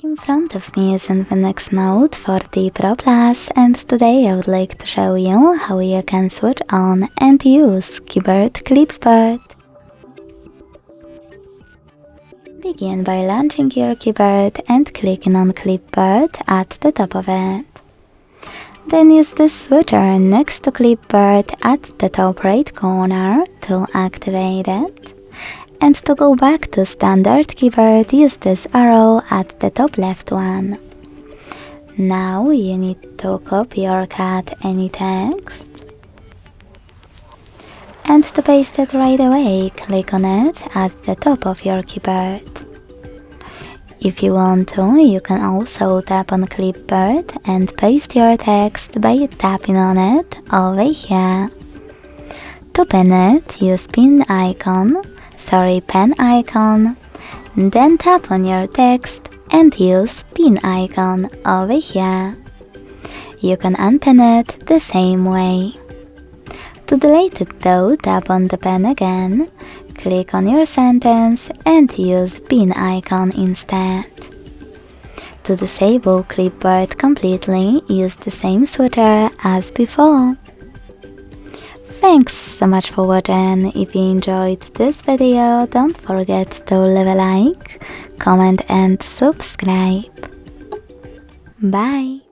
In front of me is Infinix Note 40 Pro Plus, and today I would like to show you how you can switch on and use Keyboard Clipboard. Begin by launching your keyboard and clicking on Clipboard at the top of it. Then use the switcher next to Clipboard at the top right corner to activate it. And to go back to standard keyboard, use this arrow at the top left one. Now you need to copy or cut any text. And to paste it right away, click on it at the top of your keyboard. If you want to, you can also tap on Clipboard and paste your text by tapping on it over here. To pin it, use pen icon, then tap on your text and use pin icon over here. You can unpin it the same way. To delete it though, tap on the pen again, click on your sentence and use pin icon instead. To disable Clipboard completely, use the same switcher as before. Thanks so much for watching. If you enjoyed this video, don't forget to leave a like, comment and subscribe. Bye!